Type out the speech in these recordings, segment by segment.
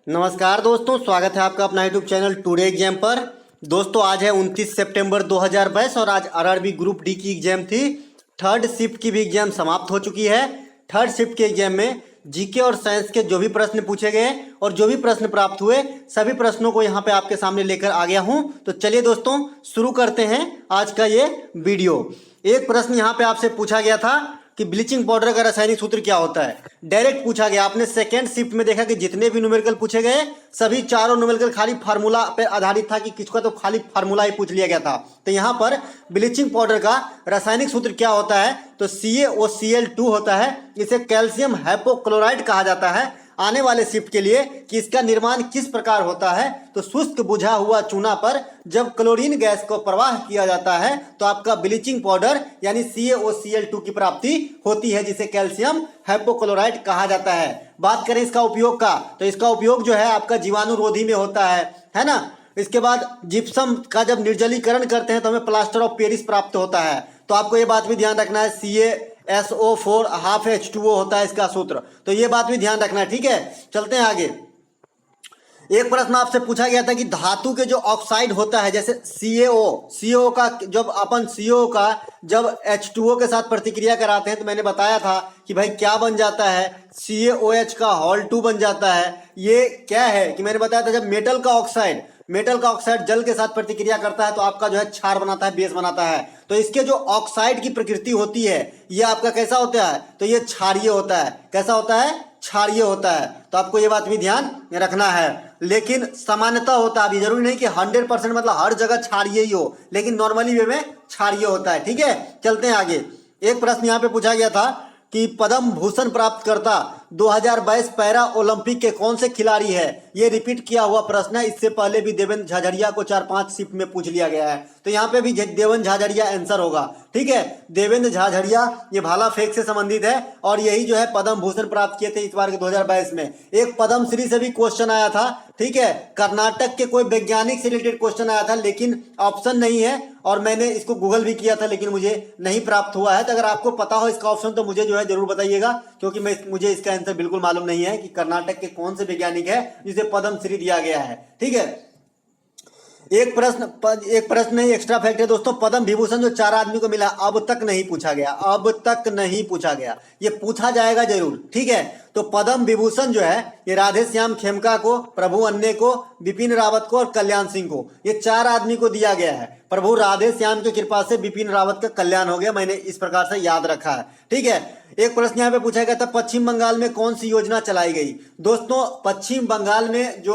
नमस्कार दोस्तों, स्वागत है आपका अपना यूट्यूब चैनल टुडे एग्जाम पर। दोस्तों आज है 29 सितंबर 2022 और आज आरआरबी ग्रुप डी की एग्जाम थी। थर्ड शिफ्ट की भी एग्जाम समाप्त हो चुकी है। थर्ड शिफ्ट के एग्जाम में जीके और साइंस के जो भी प्रश्न पूछे गए और जो भी प्रश्न प्राप्त हुए सभी प्रश्नों को यहाँ पे आपके सामने लेकर आ गया हूँ। तो चलिए दोस्तों शुरू करते हैं आज का ये वीडियो। एक प्रश्न यहाँ पे आपसे पूछा गया था कि ब्लीचिंग पाउडर का रासायनिक सूत्र क्या होता है। डायरेक्ट पूछा गया। आपने सेकेंड शिफ्ट में देखा कि जितने भी न्यूमेरिकल पूछे गए सभी चारों न्यूमेरिकल खाली फार्मूला पे आधारित था कि किसका तो खाली फार्मूला ही पूछ लिया गया था। तो यहाँ पर ब्लीचिंग पाउडर का रासायनिक सूत्र क्या होता है तो CaOCl2 होता है। इसे कैल्शियम हाइपोक्लोराइड कहा जाता है। आने वाले शिफ्ट के लिए कि इसका निर्माण किस प्रकार होता है तो शुष्क बुझा हुआ चूना पर जब क्लोरीन गैस को प्रवाह किया जाता है तो आपका ब्लीचिंग पाउडर यानी CaOCl2 की प्राप्ति होती है, जिसे कैल्शियम हाइपोक्लोराइड कहा जाता है। बात करें इसका उपयोग का तो इसका उपयोग जो है आपका जीवाणुरोधी में होता है ना। इसके बाद जिप्सम का जब निर्जलीकरण करते हैं तो हमें प्लास्टर ऑफ पेरिस प्राप्त होता है। तो आपको ये बात भी ध्यान रखना है, CaSO4 हाफ H2O होता है इसका सूत्र। तो ये बात भी ध्यान रखना है, ठीक है। चलते हैं आगे। एक प्रश्न आपसे पूछा गया था कि धातु के जो ऑक्साइड होता है जैसे CO का जब अपन CO का जब H2O के साथ प्रतिक्रिया कराते हैं तो मैंने बताया था कि भाई क्या बन जाता है, CaOH का होल 2 बन जाता है। ये क्या है कि मैंने बताया था जब मेटल का ऑक्साइड जल के साथ प्रतिक्रिया करता है तो आपका जो है क्षार बनाता है, बेस बनाता है। तो इसके जो ऑक्साइड की प्रकृति होती है ये आपका कैसा होता है तो ये क्षारीय होता है। कैसा होता है? क्षारीय होता है। तो आपको ये बात भी ध्यान रखना है। लेकिन सामान्यता होता है, अभी जरूरी नहीं कि 100% मतलब हर जगह क्षारीय ही हो, लेकिन नॉर्मली वे में क्षारीय होता है, ठीक है। चलते हैं आगे। एक प्रश्न यहाँ पे पूछा गया था कि पद्म भूषण प्राप्त करता 2022 पैरा ओलंपिक के कौन से खिलाड़ी है। ये रिपीट किया हुआ प्रश्न है। इससे पहले भी देवेंद्र झाझड़िया को 4-5 शिफ्ट में पूछ लिया गया है। तो यहाँ पे भी देवेंद्र झाझड़िया आंसर होगा, ठीक है। देवेंद्र झाझड़िया ये भाला फेंक से संबंधित है और यही जो है पद्म भूषण प्राप्त किए थे इस बार के 2022 में। एक पद्मश्री से भी क्वेश्चन आया था, ठीक है। कर्नाटक के कोई वैज्ञानिक से रिलेटेड क्वेश्चन आया था लेकिन ऑप्शन नहीं है और मैंने इसको गूगल भी किया था लेकिन मुझे नहीं प्राप्त हुआ है। तो अगर आपको पता हो इसका ऑप्शन तो मुझे जो है जरूर बताइएगा, क्योंकि मुझे इसका आंसर बिल्कुल मालूम नहीं है कि कर्नाटक के कौन से वैज्ञानिक है जिसे पद्मश्री दिया गया है, ठीक है। एक प्रश्न नहीं, एक्स्ट्रा फैक्ट है दोस्तों। पद्म विभूषण जो 4 आदमी को मिला अब तक नहीं पूछा गया। ये पूछा जाएगा जरूर, ठीक है। तो पद्म विभूषण जो है ये राधे श्याम खेमका को, प्रभु अन्ने को, बिपिन रावत को और कल्याण सिंह को, ये 4 आदमी को दिया गया है। प्रभु राधे श्याम की कृपा से बिपिन रावत का कल्याण हो गया, मैंने इस प्रकार से याद रखा है, ठीक है। एक प्रश्न यहाँ पे पूछा गया था पश्चिम बंगाल में कौन सी योजना चलाई गई। दोस्तों पश्चिम बंगाल में जो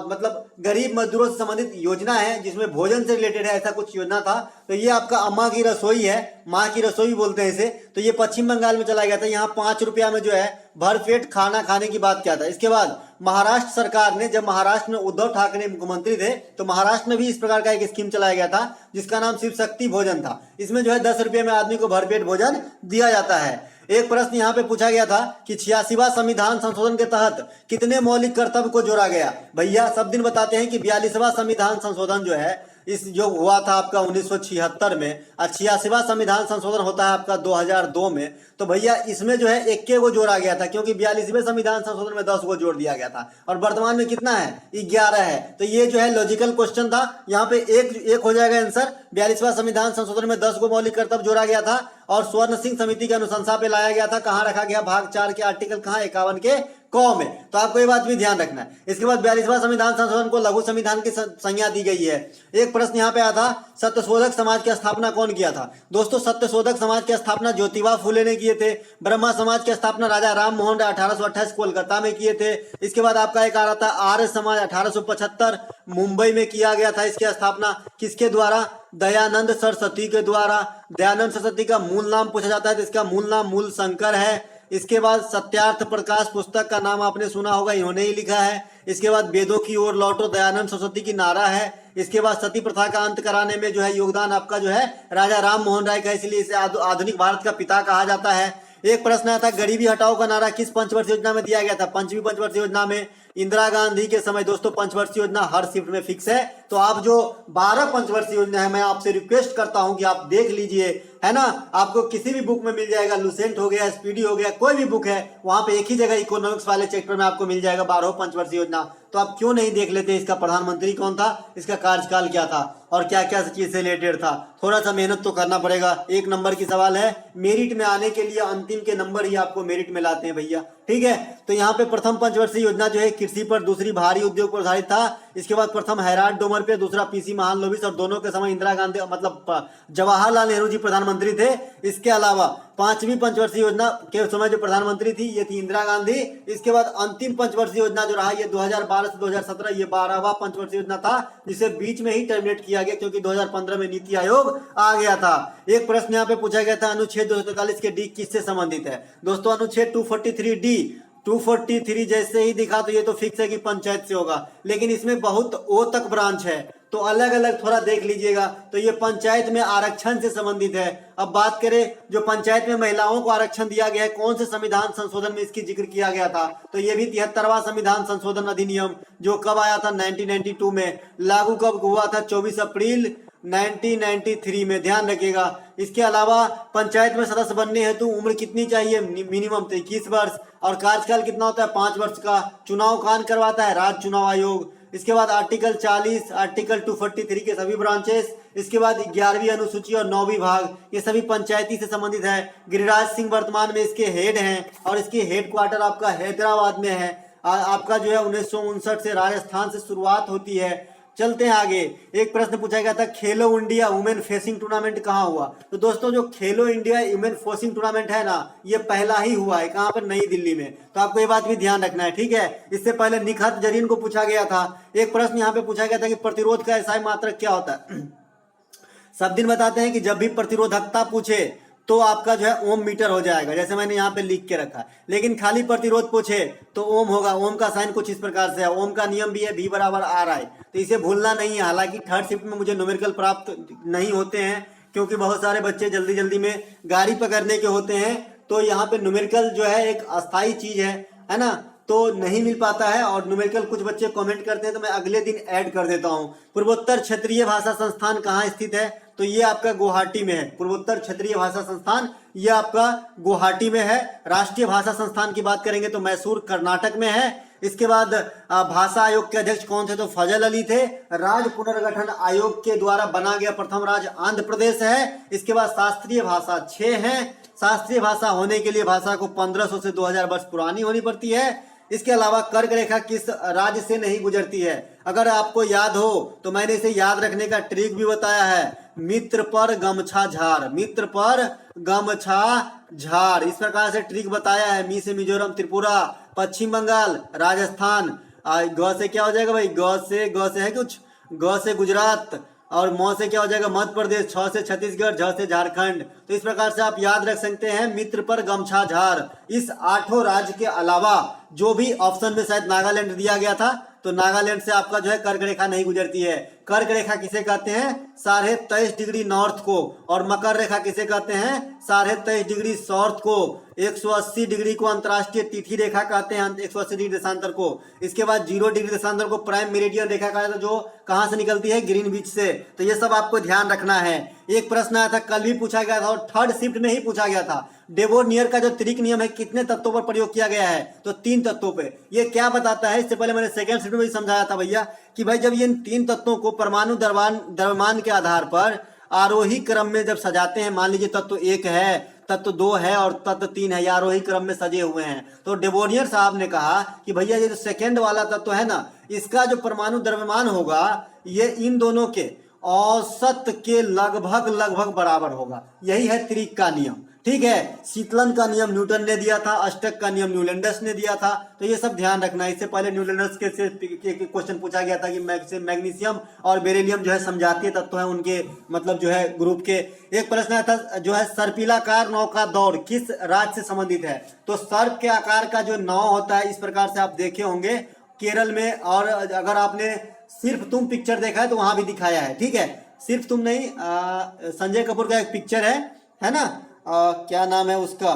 मतलब गरीब मजदूरों से संबंधित योजना है जिसमें भोजन से रिलेटेड है, ऐसा कुछ योजना था। तो ये आपका अम्मा की रसोई है, माँ की रसोई बोलते हैं इसे। तो ये पश्चिम बंगाल में चला गया था। यहाँ 5 रुपया में जो है भरपेट खाना खाने की बात क्या था। इसके बाद महाराष्ट्र सरकार ने, जब महाराष्ट्र में उद्धव ठाकरे मुख्यमंत्री थे तो महाराष्ट्र में भी इस प्रकार का एक स्कीम चलाया गया था जिसका नाम शिव शक्ति भोजन था। इसमें जो है 10 रुपये में आदमी को भरपेट भोजन दिया जाता है। एक प्रश्न यहाँ पे पूछा गया था कि 86वां संविधान संशोधन के तहत कितने मौलिक कर्तव्य को जोड़ा गया। भैया सब दिन बताते हैं कि 42वां संविधान संशोधन जो है इस जो हुआ था आपका 1976 में और 86वां संविधान संशोधन होता है आपका 2002 में। तो भैया इसमें जो है 21 को जोड़ा गया था क्योंकि 42वें संविधान संशोधन में 10 को जोड़ दिया गया था और वर्तमान में कितना है 11 है। तो ये जो है लॉजिकल क्वेश्चन था। यहाँ पे एक हो जाएगा आंसर। 42वां संविधान संशोधन में 10 को मौलिक कर्तव्य जोड़ा गया था और स्वर्ण सिंह समिति की अनुशंसा पे लाया गया था। कहाँ रखा गया? भाग 4 के आर्टिकल कहाँ 51 के क में। तो आपको ये बात भी ध्यान रखना है। इसके बाद 42वां संविधान संशोधन को लघु संविधान की संज्ञा दी गई है। एक प्रश्न यहाँ पे आया था सत्यशोधक समाज की स्थापना कौन किया था। दोस्तों सत्यशोधक समाज की स्थापना ज्योतिबा फूले ने किए थे। ब्रह्मा समाज की स्थापना राजा राम मोहन राय 1828 कोलकाता में किए थे। इसके बाद आपका एक आ रहा था आर्य समाज 1875 मुंबई में किया गया था। इसकी स्थापना किसके द्वारा? दयानंद सरस्वती के द्वारा। दयानंद सरस्वती का मूल नाम पूछा जाता है तो इसका मूल नाम मूल शंकर है। इसके बाद सत्यार्थ प्रकाश पुस्तक का नाम आपने सुना होगा, इन्होंने ही लिखा है। इसके बाद वेदों की ओर लौटो दयानंद सरस्वती की नारा है। इसके बाद सती प्रथा का अंत कराने में जो है योगदान आपका जो है राजा राम मोहन राय का, इसलिए इसे आधुनिक भारत का पिता कहा जाता है। एक प्रश्न आया था गरीबी हटाओ का नारा किस पंचवर्षीय योजना में दिया गया था। 5वीं पंचवर्षीय योजना में इंदिरा गांधी के समय। दोस्तों पंचवर्षीय योजना हर शिफ्ट में फिक्स है। तो आप जो 12 पंचवर्षीय योजना है मैं आपसे रिक्वेस्ट करता हूं कि आप देख लीजिए, है ना। आपको किसी भी बुक में मिल जाएगा, लुसेंट हो गया, स्पीडी हो गया, कोई भी बुक है वहां पे एक ही जगह इकोनॉमिक्स वाले चैप्टर में आपको मिल जाएगा 12 पंचवर्षीय योजना। तो आप क्यों नहीं देख लेते इसका प्रधानमंत्री कौन था, इसका कार्यकाल क्या था और क्या क्या चीज से रिलेटेड था। थोड़ा सा मेहनत तो करना पड़ेगा। 1 नंबर की सवाल है, मेरिट में आने के लिए अंतिम के नंबर ही आपको मेरिट में लाते हैं भैया, ठीक है। तो यहाँ पे प्रथम पंचवर्षीय योजना जो है कृषि पर, दूसरी भारी उद्योग पर आधारित था। इसके बाद प्रथम हैराल्ड डोमर पे, दूसरा पीसी महालनोबिस, और दोनों के समय इंदिरा गांधी मतलब जवाहरलाल नेहरू जी प्रधानमंत्री थे। इसके अलावा 5वीं पंचवर्षीय योजना के समय जो प्रधानमंत्री थी ये थी इंदिरा गांधी। इसके बाद अंतिम पंचवर्षीय योजना जो रहा ये 2012 से 2017 ये 12वां पंचवर्षीय योजना था, जिसे बीच में ही टर्मिनेट किया गया क्योंकि 2015 में नीति आयोग आ गया था। एक प्रश्न यहाँ पे पूछा गया था, अनुच्छेद 243 के डी किससे संबंधित है। दोस्तों अनुच्छेद 243 डी 243 जैसे ही दिखा तो ये तो फिक्स है कि पंचायत से होगा, लेकिन इसमें बहुत ओ तक ब्रांच है तो अलग अलग थोड़ा देख लीजिएगा। तो ये पंचायत में आरक्षण से संबंधित है। अब बात करें जो पंचायत में महिलाओं को आरक्षण दिया गया है, कौन से संविधान संशोधन में इसकी जिक्र किया गया था, तो ये भी 73वां संविधान संशोधन अधिनियम जो कब आया था 1992 में, लागू कब हुआ था 24 अप्रैल 1993 में, ध्यान रखिएगा। इसके अलावा पंचायत में सदस्य बनने हेतु उम्र कितनी चाहिए, मिनिमम 21 वर्ष, और कार्यकाल कितना होता है 5 वर्ष का। चुनाव कौन करवाता है, राज्य चुनाव आयोग। इसके बाद आर्टिकल 40, आर्टिकल 243 के सभी ब्रांचेस। इसके बाद 11वीं अनुसूची और 9वीं भाग, ये सभी पंचायती से संबंधित है। गिरिराज सिंह वर्तमान में इसके हेड हैं और इसकी हेड क्वार्टर आपका हैदराबाद में है। आपका जो है 1959 से राजस्थान से शुरुआत होती है। चलते हैं आगे। एक प्रश्न पूछा गया था, खेलो इंडिया वुमेन फेसिंग टूर्नामेंट कहाँ हुआ। तो दोस्तों जो खेलो इंडिया वुमेन फेसिंग टूर्नामेंट है ना, ये पहला ही हुआ है, कहाँ पर, नई दिल्ली में। तो आपको ये बात भी ध्यान रखना है, ठीक है। इससे पहले निखत जरीन को पूछा गया था। एक प्रश्न यहाँ पे पूछा गया था कि प्रतिरोध का एसआई मात्रक क्या होता है। सब दिन बताते हैं कि जब भी प्रतिरोधकता पूछे तो आपका जो है ओम मीटर हो जाएगा, जैसे मैंने यहाँ पे लिख के रखा। लेकिन खाली प्रतिरोध पूछे तो ओम होगा। ओम का साइन कुछ इस प्रकार से है। ओम का नियम भी है V बराबर RI, तो इसे भूलना नहीं है। हालांकि थर्ड शिफ्ट में मुझे न्यूमेरिकल प्राप्त नहीं होते हैं क्योंकि बहुत सारे बच्चे जल्दी जल्दी में गाड़ी पकड़ने के होते हैं, तो यहाँ पे न्यूमेरिकल जो है एक अस्थायी चीज है ना, तो नहीं मिल पाता है। और न्यूमेरिकल कुछ बच्चे कमेंट करते हैं तो मैं अगले दिन ऐड कर देता हूँ। पूर्वोत्तर क्षेत्रीय भाषा संस्थान कहाँ स्थित है, तो ये आपका गुवाहाटी में है। पूर्वोत्तर क्षेत्रीय भाषा संस्थान ये आपका गुवाहाटी में है। राष्ट्रीय भाषा संस्थान की बात करेंगे तो मैसूर कर्नाटक में है। इसके बाद भाषा आयोग के अध्यक्ष कौन थे, तो फजल अली थे। राज्य पुनर्गठन आयोग के द्वारा बना गया प्रथम राज्य आंध्र प्रदेश है। इसके बाद शास्त्रीय भाषा 6 है। शास्त्रीय भाषा होने के लिए भाषा को 1500 से 2000 वर्ष पुरानी होनी पड़ती है। इसके अलावा कर्क रेखा किस राज्य से नहीं गुजरती है, अगर आपको याद हो तो मैंने इसे याद रखने का ट्रिक भी बताया है। मित्र पर गमछा झार, मित्र पर गमछा झार, इस प्रकार से ट्रिक बताया है। मी से मिजोरम, त्रिपुरा, पश्चिम बंगाल, राजस्थान। ग से क्या हो जाएगा भाई, ग से है कुछ, ग से गुजरात, और म से क्या हो जाएगा मध्य प्रदेश, छ से छत्तीसगढ़, झ से झारखंड। तो इस प्रकार से आप याद रख सकते हैं मित्र पर गमछा झार। इस 8 राज्य के अलावा जो भी ऑप्शन में शायद नागालैंड दिया गया था, तो नागालैंड से आपका जो है कर्क रेखा नहीं गुजरती है। कर्क रेखा किसे कहते हैं, 23.5 डिग्री नॉर्थ को, और मकर रेखा किसे कहते हैं, 23.5 डिग्री साउथ को। 180 डिग्री को अंतरराष्ट्रीय तिथि रेखा कहते हैं, 180 डिग्री देशांतर को। इसके बाद 0 डिग्री देशांतर को प्राइम मेरिडियन रेखा कहा जाता है, जो कहां से निकलती है, ग्रीनविच से। तो ये सब आपको ध्यान रखना है। एक प्रश्न आया था, कल भी पूछा गया था और थर्ड शिफ्ट में ही पूछा गया था। डेवोनियर का जो त्रिक नियम है कितने तत्वों पर प्रयोग किया गया है, तो 3 तत्वों पे। ये क्या बताता है, इससे पहले मैंने सेकंड शिफ्ट में भी समझाया था भैया कि भाई जब ये 3 तत्वों को परमाणु द्रव्यमान के आधार पर आरोही क्रम में जब सजाते हैं, मान लीजिए तत्व 1 है, तत्व 2 है और तत्व 3 है, ये आरोही क्रम में सजे हुए हैं। तो डेवोनियर साहब ने कहा कि भैया ये जो सेकेंड वाला तत्व है ना, इसका जो परमाणु द्रव्यमान होगा ये इन दोनों के औसत के लगभग बराबर होगा। यही है त्रिक का नियम, ठीक है। शीतलन का नियम न्यूटन ने दिया था, अष्टक का नियम न्यूलैंडस ने दिया था। तो ये सब ध्यान रखना है। इससे पहले न्यूलैंडस के क्वेश्चन पूछा गया था कि मैग्नीशियम और बेरिलियम जो है समजातीय तत्व है उनके मतलब जो है ग्रुप के। एक प्रश्न आया था जो है सर्पिलाकार नाव का दौड़ किस राज्य से संबंधित है, तो सर्प के आकार का जो नाव होता है, इस प्रकार से आप देखे होंगे केरल में। और अगर आपने सिर्फ तुम पिक्चर देखा है तो वहां भी दिखाया है, ठीक है। सिर्फ तुम नहीं, संजय कपूर का एक पिक्चर है ना, क्या नाम है उसका,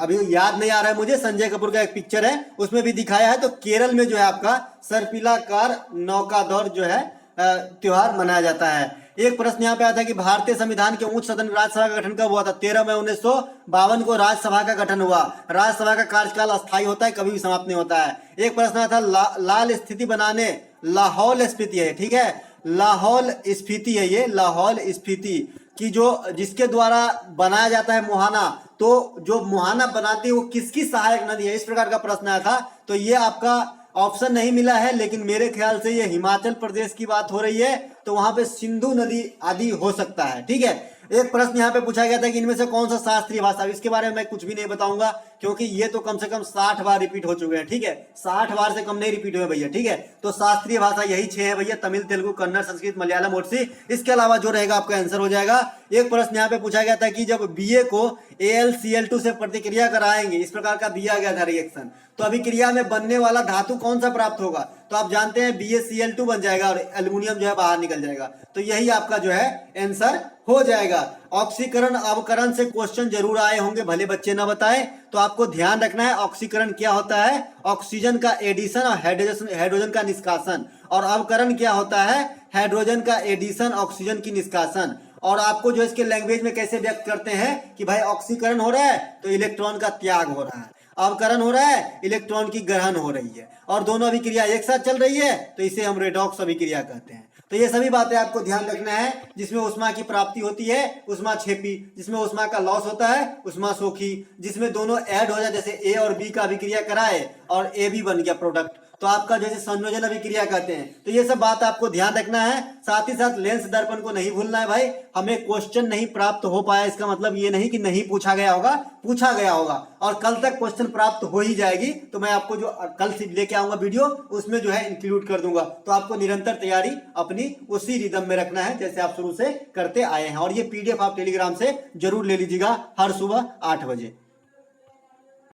अभी याद नहीं आ रहा है मुझे। संजय कपूर का एक पिक्चर है, उसमें भी दिखाया है। तो केरल में जो है आपका सर्पिलाकार नौका दौड़ जो है त्योहार मनाया जाता है। एक प्रश्न यहाँ पे आया था कि भारतीय संविधान के उच्च सदन राज्यसभा का गठन कब हुआ था? 13 मई 1952 को राज्यसभा का गठन हुआ। राज्यसभा का कार्यकाल अस्थायी होता है, कभी भी समाप्त नहीं होता है। एक प्रश्न आया था लाल स्थिति बनाने, लाहौल स्फीति है, ठीक है, लाहौल स्फीति है ये, लाहौल स्फीति की जो जिसके द्वारा बनाया जाता है मुहाना, तो जो मुहाना बनाती है वो किसकी सहायक नदी है? इस प्रकार का प्रश्न आया था। तो ये आपका ऑप्शन नहीं मिला है, लेकिन मेरे ख्याल से ये हिमाचल प्रदेश की बात हो रही है, तो वहां पे सिंधु नदी आदि हो सकता है, ठीक है। एक प्रश्न यहाँ पे पूछा गया था कि इनमें से कौन सा शास्त्रीय भाषा, इसके बारे में मैं कुछ भी नहीं बताऊंगा क्योंकि ये तो कम से कम 60 बार रिपीट हो चुके हैं, ठीक है, 60 बार से कम नहीं रिपीट हुए भैया, ठीक है। तो शास्त्रीय भाषा यही 6 है भैया, तमिल, तेलुगु, कन्नड़, संस्कृत, मलयालम, ओडिसी। इसके अलावा जो रहेगा आपका आंसर हो जाएगा। एक प्रश्न यहाँ पे पूछा गया था कि जब Ba को AlCl2 से प्रतिक्रिया कराएंगे, इस प्रकार का दिया गया था रिएक्शन, तो अभिक्रिया में बनने वाला धातु कौन सा प्राप्त होगा? तो आप जानते हैं BaCl2 बन जाएगा और एल्युमिनियम जो है बाहर निकल जाएगा। तो यही आपका जो है आंसर हो जाएगा। ऑक्सीकरण अवकरण से क्वेश्चन जरूर आए होंगे, भले बच्चे ना बताएं, तो आपको ध्यान रखना है ऑक्सीकरण क्या होता है, ऑक्सीजन का एडिशन और हाइड्रोजन का निष्कासन, और अवकरण क्या होता है, हाइड्रोजन का एडिशन, ऑक्सीजन की निष्कासन। और आपको जो इसके लैंग्वेज में कैसे व्यक्त करते हैं कि भाई ऑक्सीकरण हो रहा है तो इलेक्ट्रॉन का त्याग हो रहा है, अवकरण हो रहा है इलेक्ट्रॉन की ग्रहण हो रही है, और दोनों अभिक्रिया एक साथ चल रही है तो इसे हम रेडॉक्स अभिक्रिया कहते हैं। तो ये सभी बातें आपको ध्यान रखना है। जिसमें उष्मा की प्राप्ति होती है उष्मा क्षेपी, जिसमें उष्मा का लॉस होता है उष्मा सोखी, जिसमें दोनों ऐड हो जाए, जैसे ए और बी का अभिक्रिया कराए और ए भी बन गया प्रोडक्ट, तो आपका जैसे संयोजन अभिक्रिया कहते हैं। तो ये सब बात आपको ध्यान रखना है। साथ ही साथ लेंस दर्पण को नहीं भूलना है भाई। हमें क्वेश्चन नहीं प्राप्त हो पाया इसका मतलब ये नहीं कि नहीं पूछा गया होगा, पूछा गया होगा, और कल तक क्वेश्चन प्राप्त हो ही जाएगी। तो मैं आपको जो कल से लेके आऊंगा वीडियो, उसमें जो है इंक्लूड कर दूंगा। तो आपको निरंतर तैयारी अपनी उसी रिदम में रखना है जैसे आप शुरू से करते आए हैं। और ये PDF आप टेलीग्राम से जरूर ले लीजिएगा हर सुबह 8 बजे।